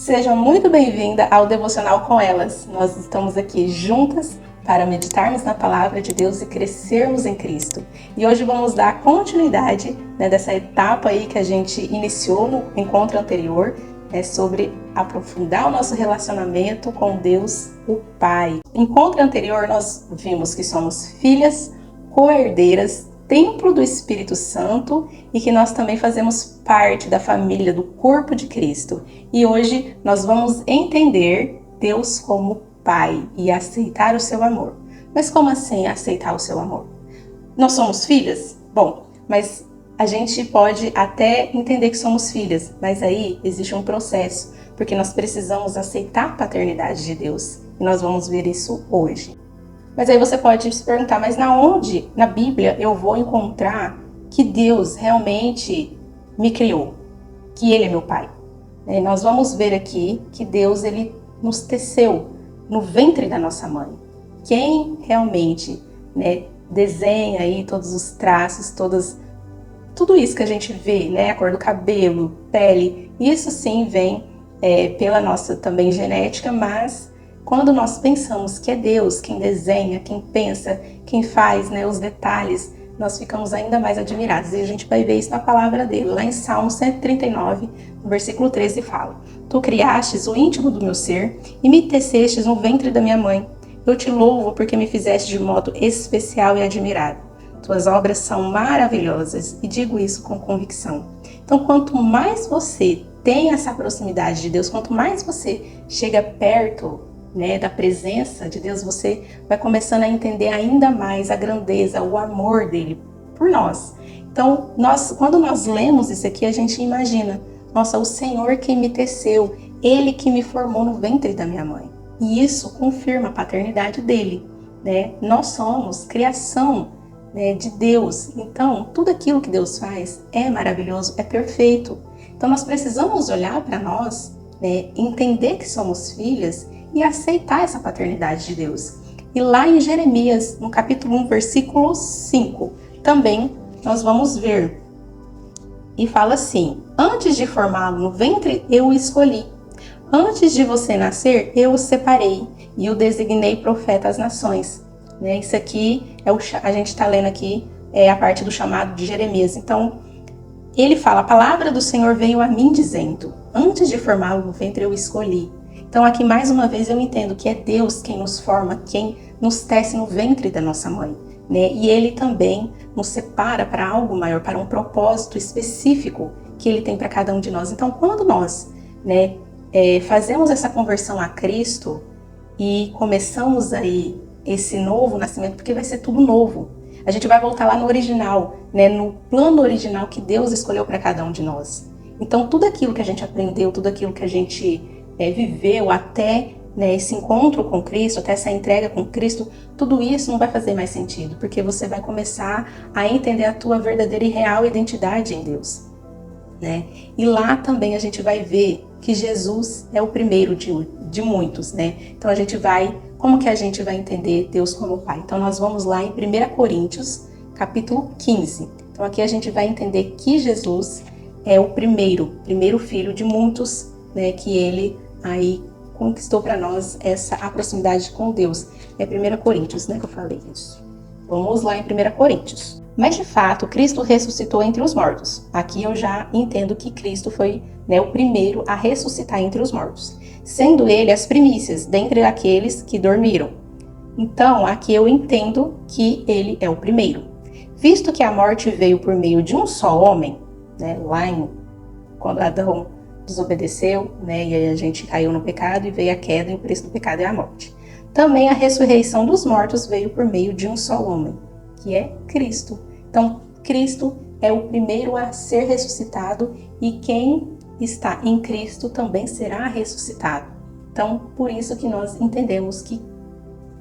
Seja muito bem-vinda ao Devocional com Elas. Nós estamos aqui juntas para meditarmos na Palavra de Deus e crescermos em Cristo. E hoje vamos dar continuidade dessa etapa aí que a gente iniciou no encontro anterior, sobre aprofundar o nosso relacionamento com Deus, o Pai. No encontro anterior nós vimos que somos filhas, co-herdeiras, templo do Espírito Santo e que nós também fazemos parte da família do corpo de Cristo. E hoje nós vamos entender Deus como Pai e aceitar o seu amor. Mas como assim aceitar o seu amor? Nós somos filhas? Bom, mas a gente pode até entender que somos filhas, mas aí existe um processo, porque nós precisamos aceitar a paternidade de Deus. E nós vamos ver isso hoje. Mas aí você pode se perguntar, mas onde na Bíblia eu vou encontrar que Deus realmente me criou? Que Ele é meu Pai? Nós vamos ver aqui que Deus ele nos teceu no ventre da nossa mãe. Quem realmente desenha aí todos os traços, tudo isso que a gente vê, a cor do cabelo, pele, isso sim vem pela nossa também genética, mas quando nós pensamos que é Deus quem desenha, quem pensa, quem faz os detalhes, nós ficamos ainda mais admirados. E a gente vai ver isso na palavra dele. Lá em Salmo 139, no versículo 13, fala: Tu criastes o íntimo do meu ser e me tecestes no ventre da minha mãe. Eu te louvo porque me fizeste de modo especial e admirado. Tuas obras são maravilhosas e digo isso com convicção. Então, quanto mais você tem essa proximidade de Deus, quanto mais você chega perto da presença de Deus, você vai começando a entender ainda mais a grandeza, o amor dele por nós. Então, quando nós lemos isso aqui, a gente imagina, nossa, o Senhor que me teceu, Ele que me formou no ventre da minha mãe. E isso confirma a paternidade dele. Nós somos criação de Deus. Então, tudo aquilo que Deus faz é maravilhoso, é perfeito. Então, nós precisamos olhar para nós, entender que somos filhas e aceitar essa paternidade de Deus. E lá em Jeremias, no capítulo 1, versículo 5, também nós vamos ver. E fala assim: Antes de formá-lo no ventre, eu o escolhi. Antes de você nascer, eu o separei e o designei profeta às nações. Isso aqui, a gente está lendo aqui, a parte do chamado de Jeremias. Então, ele fala: A palavra do Senhor veio a mim dizendo: Antes de formá-lo no ventre, eu o escolhi. Então aqui mais uma vez eu entendo que é Deus quem nos forma, quem nos tece no ventre da nossa mãe, E Ele também nos separa para algo maior, para um propósito específico que Ele tem para cada um de nós. Então quando nós fazemos essa conversão a Cristo e começamos aí esse novo nascimento, porque vai ser tudo novo. A gente vai voltar lá no original, no plano original que Deus escolheu para cada um de nós. Então tudo aquilo que a gente aprendeu, tudo aquilo que a gente viveu até esse encontro com Cristo, até essa entrega com Cristo, tudo isso não vai fazer mais sentido, porque você vai começar a entender a tua verdadeira e real identidade em Deus. E lá também a gente vai ver que Jesus é o primeiro de muitos. Então como que a gente vai entender Deus como Pai? Então nós vamos lá em 1 Coríntios, capítulo 15. Então aqui a gente vai entender que Jesus é o primeiro filho de muitos, que ele aí conquistou para nós a proximidade com Deus. É 1 Coríntios, que eu falei isso. Vamos lá em 1 Coríntios. Mas de fato, Cristo ressuscitou entre os mortos. Aqui eu já entendo que Cristo foi o primeiro a ressuscitar entre os mortos, sendo ele as primícias dentre aqueles que dormiram. Então, aqui eu entendo que ele é o primeiro. Visto que a morte veio por meio de um só homem, quando Adão desobedeceu, e aí a gente caiu no pecado e veio a queda, e o preço do pecado é a morte. Também a ressurreição dos mortos veio por meio de um só homem, que é Cristo. Então, Cristo é o primeiro a ser ressuscitado e quem está em Cristo também será ressuscitado. Então, por isso que nós entendemos que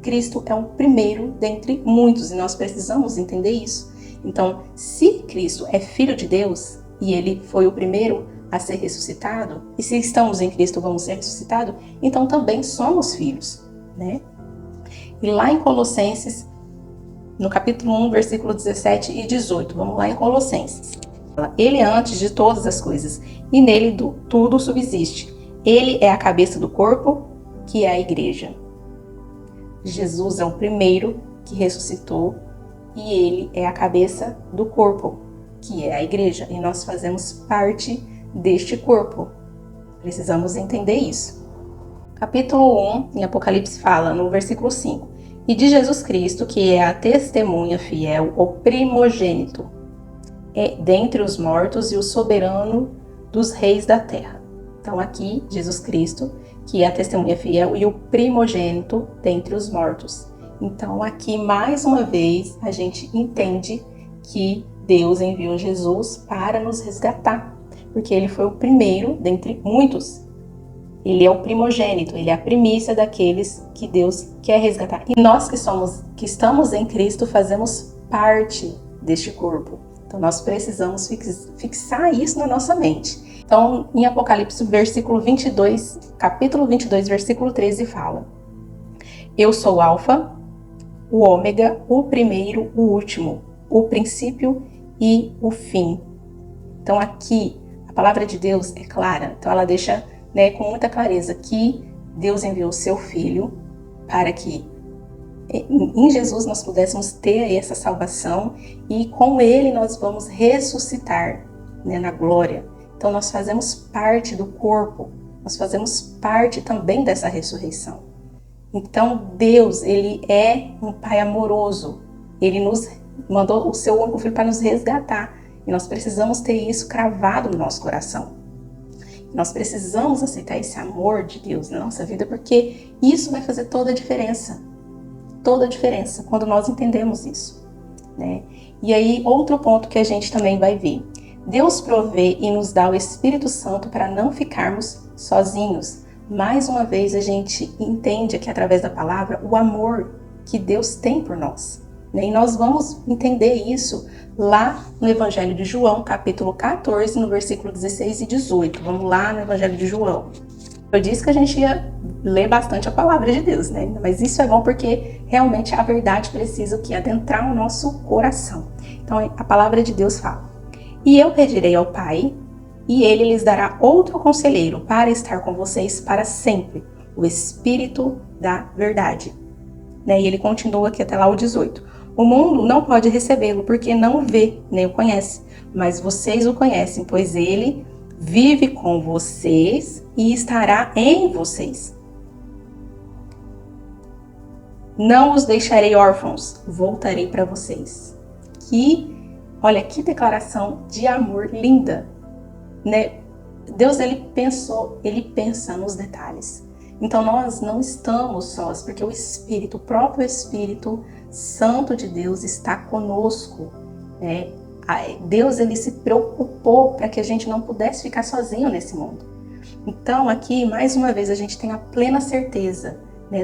Cristo é o primeiro dentre muitos e nós precisamos entender isso. Então, se Cristo é Filho de Deus e Ele foi o primeiro a ser ressuscitado, e se estamos em Cristo vamos ser ressuscitados, então também somos filhos, E lá em Colossenses, no capítulo 1, versículo 17 e 18, vamos lá em Colossenses. Ele é antes de todas as coisas, e nele tudo subsiste. Ele é a cabeça do corpo, que é a igreja. Jesus é o primeiro que ressuscitou e ele é a cabeça do corpo, que é a igreja. E nós fazemos parte deste corpo. Precisamos entender isso. Capítulo 1, em Apocalipse, fala no versículo 5. E de Jesus Cristo, que é a testemunha fiel, o primogênito, dentre os mortos e o soberano dos reis da terra. Então aqui, Jesus Cristo, que é a testemunha fiel e o primogênito dentre os mortos. Então aqui, mais uma vez, a gente entende que Deus enviou Jesus para nos resgatar, porque ele foi o primeiro dentre muitos. Ele é o primogênito, ele é a primícia daqueles que Deus quer resgatar. E nós que estamos em Cristo fazemos parte deste corpo. Então nós precisamos fixar isso na nossa mente. Então, em Apocalipse, capítulo 22, versículo 13, fala: Eu sou o Alfa, o Ômega, o primeiro, o último, o princípio e o fim. Então aqui, a palavra de Deus é clara. Então ela deixa, com muita clareza que Deus enviou o seu Filho para que em Jesus nós pudéssemos ter essa salvação e com ele nós vamos ressuscitar, na glória. Então nós fazemos parte do corpo, nós fazemos parte também dessa ressurreição. Então Deus, ele é um Pai amoroso, ele nos mandou o seu único Filho para nos resgatar e nós precisamos ter isso cravado no nosso coração. Nós precisamos aceitar esse amor de Deus na nossa vida, porque isso vai fazer toda a diferença quando nós entendemos isso, E aí, outro ponto que a gente também vai ver. Deus provê e nos dá o Espírito Santo para não ficarmos sozinhos. Mais uma vez, a gente entende aqui através da palavra o amor que Deus tem por nós. E nós vamos entender isso lá no Evangelho de João, capítulo 14, no versículo 16 e 18. Vamos lá no Evangelho de João. Eu disse que a gente ia ler bastante a palavra de Deus, Mas isso é bom porque realmente a verdade precisa adentrar o nosso coração. Então a palavra de Deus fala: E eu pedirei ao Pai, e ele lhes dará outro conselheiro para estar com vocês para sempre, o Espírito da verdade. E ele continua aqui até lá o 18. O mundo não pode recebê-lo porque não o vê, nem o conhece, mas vocês o conhecem, pois ele vive com vocês e estará em vocês. Não os deixarei órfãos, voltarei para vocês. Olha que declaração de amor linda, Deus, ele pensa nos detalhes. Então nós não estamos sós, porque o próprio Espírito Santo de Deus está conosco, Deus, ele se preocupou para que a gente não pudesse ficar sozinho nesse mundo. Então aqui, mais uma vez, a gente tem a plena certeza,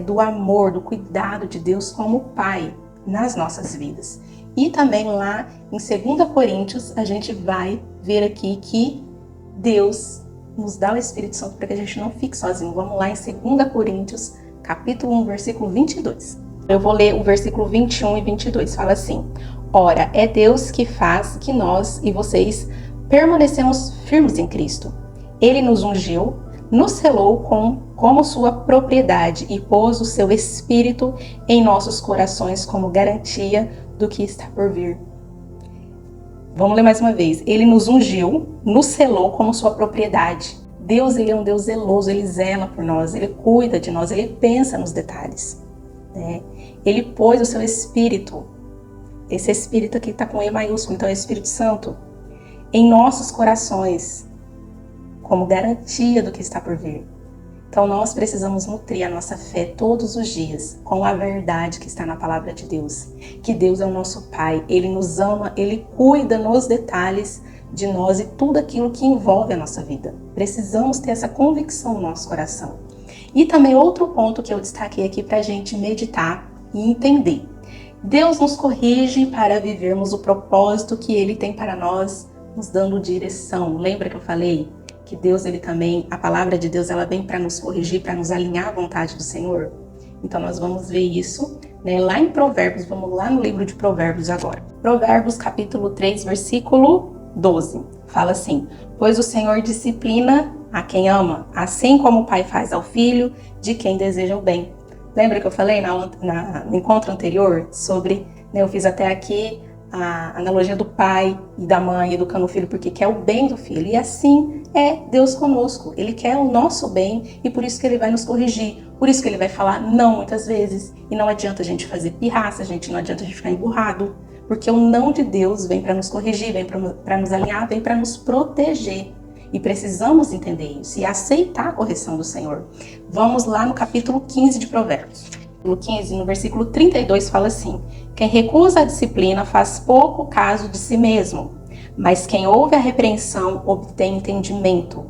do amor, do cuidado de Deus como Pai nas nossas vidas. E também lá em 2 Coríntios, a gente vai ver aqui que Deus nos dá o Espírito Santo para que a gente não fique sozinho. Vamos lá em 2 Coríntios, capítulo 1, versículo 22. Eu vou ler o versículo 21 e 22. Fala assim: Ora, é Deus que faz que nós e vocês permanecemos firmes em Cristo. Ele nos ungiu, nos selou como sua propriedade e pôs o seu Espírito em nossos corações como garantia do que está por vir. Vamos ler mais uma vez. Ele nos ungiu, nos selou como sua propriedade. Deus, ele é um Deus zeloso, ele zela por nós, ele cuida de nós, ele pensa nos detalhes. Ele pôs o seu Espírito, esse Espírito aqui está com E maiúsculo, então é o Espírito Santo, em nossos corações, como garantia do que está por vir. Então nós precisamos nutrir a nossa fé todos os dias com a verdade que está na palavra de Deus. Que Deus é o nosso Pai, Ele nos ama, Ele cuida nos detalhes de nós e tudo aquilo que envolve a nossa vida. Precisamos ter essa convicção no nosso coração. E também outro ponto que eu destaquei aqui para a gente meditar e entender. Deus nos corrige para vivermos o propósito que Ele tem para nós, nos dando direção. Lembra que eu falei que Deus, ele também, a palavra de Deus, ela vem para nos corrigir, para nos alinhar à vontade do Senhor? Então nós vamos ver isso, lá em Provérbios. Vamos lá no livro de Provérbios agora. Provérbios capítulo 3, versículo 12. Fala assim: Pois o Senhor disciplina a quem ama, assim como o pai faz ao filho de quem deseja o bem. Lembra que eu falei no encontro anterior sobre, né, eu fiz até aqui a analogia do pai e da mãe educando o filho porque quer o bem do filho. E assim é Deus conosco. Ele quer o nosso bem e por isso que ele vai nos corrigir. Por isso que ele vai falar não muitas vezes. E não adianta a gente fazer pirraça, não adianta a gente ficar emburrado. Porque o não de Deus vem para nos corrigir, vem para nos alinhar, vem para nos proteger. E precisamos entender isso e aceitar a correção do Senhor. Vamos lá no capítulo 15 de Provérbios. No 15, no versículo 32, fala assim: quem recusa a disciplina faz pouco caso de si mesmo, mas quem ouve a repreensão obtém entendimento.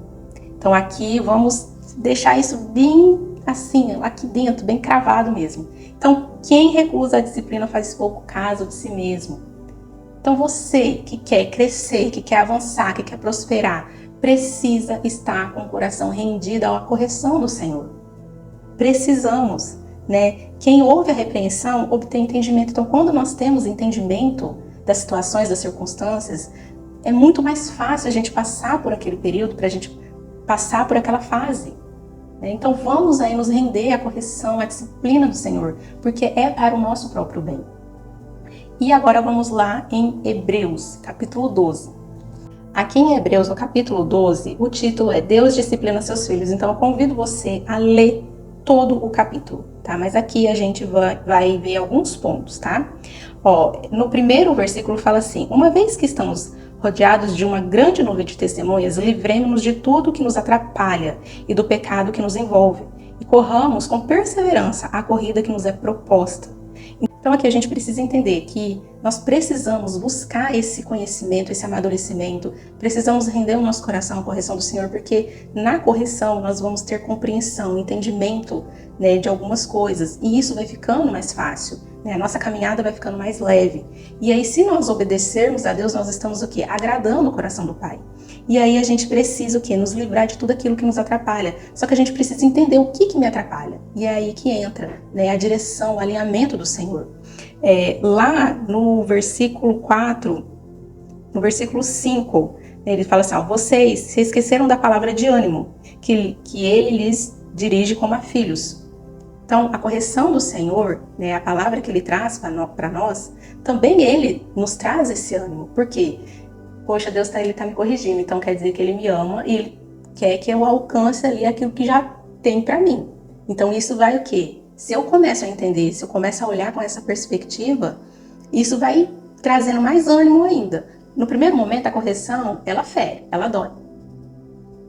Então aqui vamos deixar isso bem assim, aqui dentro, bem cravado mesmo. Então, quem recusa a disciplina faz pouco caso de si mesmo. Então você que quer crescer, que quer avançar, que quer prosperar, precisa estar com o coração rendido à correção do Senhor. Precisamos, né? Quem ouve a repreensão obtém entendimento. Então, quando nós temos entendimento das situações, das circunstâncias, é muito mais fácil a gente passar por aquele período, para a gente passar por aquela fase. Então, vamos aí nos render à correção, à disciplina do Senhor, porque é para o nosso próprio bem. E agora vamos lá em Hebreus, capítulo 12. Aqui em Hebreus, no capítulo 12, o título é Deus disciplina seus filhos. Então, eu convido você a ler todo o capítulo, tá? Mas aqui a gente vai ver alguns pontos, tá? No primeiro versículo fala assim: uma vez que estamos rodeados de uma grande nuvem de testemunhas, livremos-nos de tudo que nos atrapalha e do pecado que nos envolve, e corramos com perseverança a corrida que nos é proposta. Então aqui a gente precisa entender que nós precisamos buscar esse conhecimento, esse amadurecimento, precisamos render o nosso coração à correção do Senhor, porque na correção nós vamos ter compreensão, entendimento, né, de algumas coisas, e isso vai ficando mais fácil, né? A nossa caminhada vai ficando mais leve. E aí, se nós obedecermos a Deus, nós estamos o quê? Agradando o coração do Pai. E aí a gente precisa o quê? Nos livrar de tudo aquilo que nos atrapalha. Só que a gente precisa entender o que me atrapalha. E é aí que entra, né, a direção, o alinhamento do Senhor. Lá no versículo 4, no versículo 5, ele fala assim: vocês se esqueceram da palavra de ânimo, que ele lhes dirige como a filhos. Então, a correção do Senhor, né, a palavra que ele traz para nós, também ele nos traz esse ânimo. Por quê? Poxa, Deus ele tá me corrigindo, então quer dizer que ele me ama e ele quer que eu alcance ali aquilo que já tem para mim. Então isso vai o quê? Se eu começo a entender, se eu começo a olhar com essa perspectiva, isso vai trazendo mais ânimo ainda. No primeiro momento, a correção, ela fere, ela dói.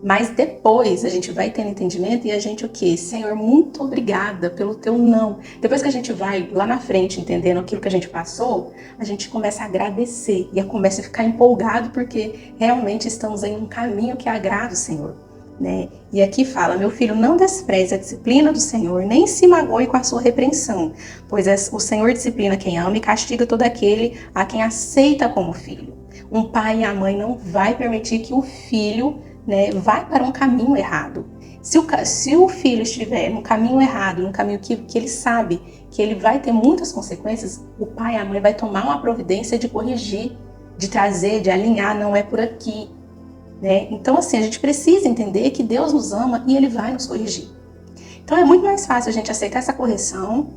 Mas depois a gente vai tendo entendimento e a gente o quê? Senhor, muito obrigada pelo teu não. Depois que a gente vai lá na frente entendendo aquilo que a gente passou, a gente começa a agradecer e começa a ficar empolgado porque realmente estamos em um caminho que agrada o Senhor, né? E aqui fala: meu filho, não despreze a disciplina do Senhor, nem se magoe com a sua repreensão, pois o Senhor disciplina quem ama e castiga todo aquele a quem aceita como filho. Um pai e a mãe não vai permitir que o filho, né, vai para um caminho errado. Se o filho estiver no caminho errado, no caminho que ele sabe que ele vai ter muitas consequências, o pai e a mãe vai tomar uma providência de corrigir, de trazer, de alinhar, não é por aqui, né? Então assim, a gente precisa entender que Deus nos ama e ele vai nos corrigir. Então é muito mais fácil a gente aceitar essa correção,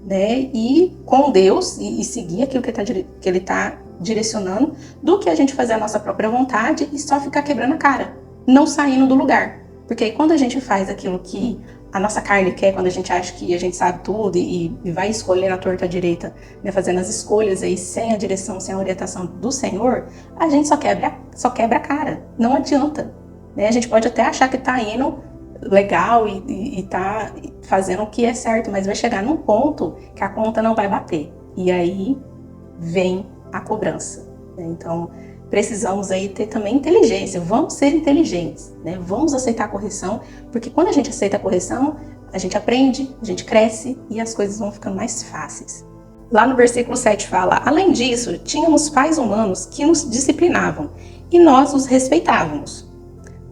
né, e com Deus e seguir aquilo que ele está direcionando, do que a gente fazer a nossa própria vontade e só ficar quebrando a cara, não saindo do lugar. Porque aí quando a gente faz aquilo que a nossa carne quer, quando a gente acha que a gente sabe tudo e vai escolher na torta direita, né, fazendo as escolhas aí sem a direção, sem a orientação do Senhor, a gente só quebra a cara. Não adianta, né? A gente pode até achar que está indo legal e tá fazendo o que é certo, mas vai chegar num ponto que a conta não vai bater. E aí vem a cobrança, né? Então, precisamos aí ter também inteligência, vamos ser inteligentes, né? Vamos aceitar a correção, porque quando a gente aceita a correção, a gente aprende, a gente cresce e as coisas vão ficando mais fáceis. Lá no versículo 7 fala: além disso, tínhamos pais humanos que nos disciplinavam e nós os respeitávamos.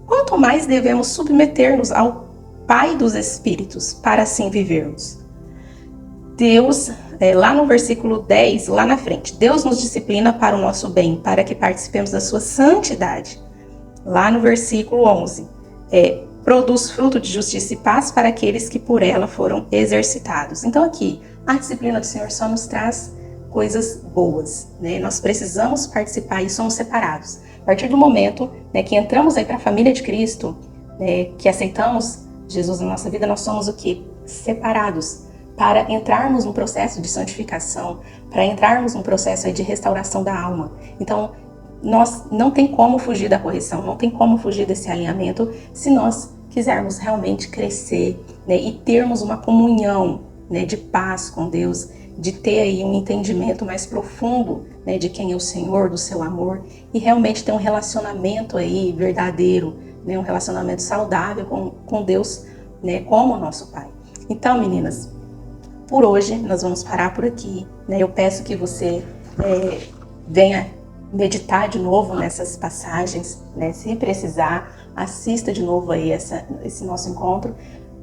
Quanto mais devemos submeter-nos ao Pai dos Espíritos para assim vivermos. Deus, lá no versículo 10, lá na frente, Deus nos disciplina para o nosso bem, para que participemos da sua santidade. Lá no versículo 11, produz fruto de justiça e paz para aqueles que por ela foram exercitados. Então aqui, a disciplina do Senhor só nos traz coisas boas, né? Nós precisamos participar e somos separados. A partir do momento, né, que entramos aí para a família de Cristo, né, que aceitamos Jesus na nossa vida, nós somos o quê? Separados para entrarmos num processo de santificação, para entrarmos num processo aí de restauração da alma. Então, nós não tem como fugir da correção, não tem como fugir desse alinhamento se nós quisermos realmente crescer, né, e termos uma comunhão, né, de paz com Deus, de ter aí um entendimento mais profundo, né, de quem é o Senhor, do seu amor, e realmente ter um relacionamento aí verdadeiro, né, um relacionamento saudável com Deus, né, como nosso Pai. Então, meninas, por hoje nós vamos parar por aqui, né? Eu peço que você venha meditar de novo nessas passagens, né? Se precisar, assista de novo aí esse nosso encontro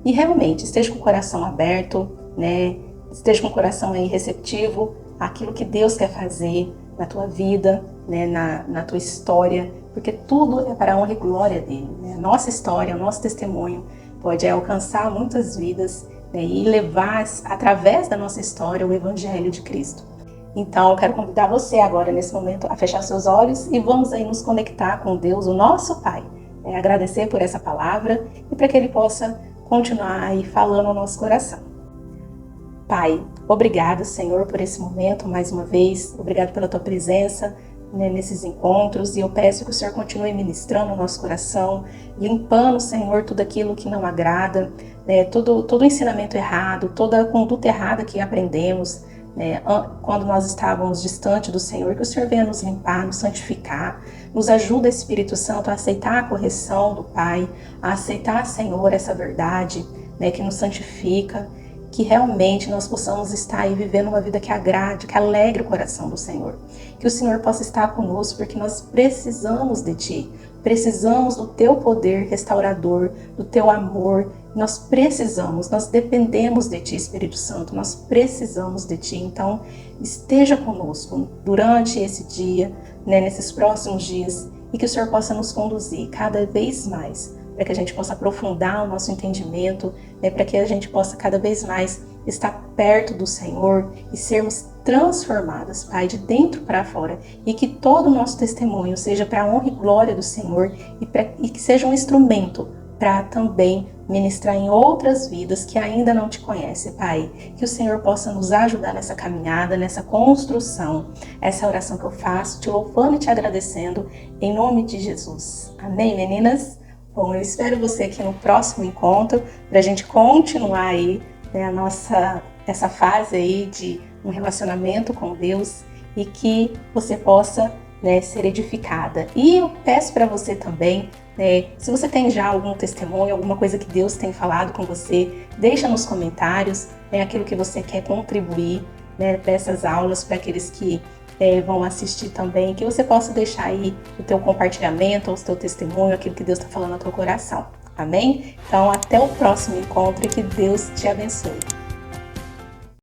e realmente esteja com o coração aberto, né? Esteja com o coração aí receptivo àquilo que Deus quer fazer na tua vida, né? na tua história, porque tudo é para a honra e glória dele, né? A nossa história, o nosso testemunho pode alcançar muitas vidas, né? E levar através da nossa história o Evangelho de Cristo. Então, eu quero convidar você agora, nesse momento, a fechar seus olhos e vamos aí nos conectar com Deus, o nosso Pai. Agradecer por essa palavra e para que Ele possa continuar aí falando ao nosso coração. Pai, obrigado, Senhor, por esse momento, mais uma vez. Obrigado pela Tua presença, né, nesses encontros. E eu peço que o Senhor continue ministrando o nosso coração, limpando, Senhor, tudo aquilo que não agrada, né, todo ensinamento errado, toda conduta errada que aprendemos, quando nós estávamos distante do Senhor, que o Senhor venha nos limpar, nos santificar, nos ajuda, Espírito Santo, a aceitar a correção do Pai, a aceitar, Senhor, essa verdade, né, que nos santifica, que realmente nós possamos estar aí vivendo uma vida que agrade, que alegre o coração do Senhor. Que o Senhor possa estar conosco, porque nós precisamos de Ti, precisamos do Teu poder restaurador, do Teu amor. Nós dependemos de Ti, Espírito Santo, nós precisamos de Ti. Então, esteja conosco durante esse dia, né, nesses próximos dias, e que o Senhor possa nos conduzir cada vez mais, para que a gente possa aprofundar o nosso entendimento, né, para que a gente possa cada vez mais estar perto do Senhor e sermos transformadas, Pai, de dentro para fora, e que todo o nosso testemunho seja para a honra e glória do Senhor e que seja um instrumento para também ministrar em outras vidas que ainda não te conhecem, Pai. Que o Senhor possa nos ajudar nessa caminhada, nessa construção. Essa é a oração que eu faço, te louvando e te agradecendo, em nome de Jesus. Amém, meninas? Bom, eu espero você aqui no próximo encontro, para a gente continuar aí, né, essa fase aí de um relacionamento com Deus e que você possa, né, ser edificada. E eu peço para você também, se você tem já algum testemunho, alguma coisa que Deus tem falado com você, deixa nos comentários, aquilo que você quer contribuir, né, para essas aulas, para aqueles que vão assistir também, que você possa deixar aí o teu compartilhamento, o teu testemunho, aquilo que Deus está falando no teu coração. Amém? Então, até o próximo encontro e que Deus te abençoe.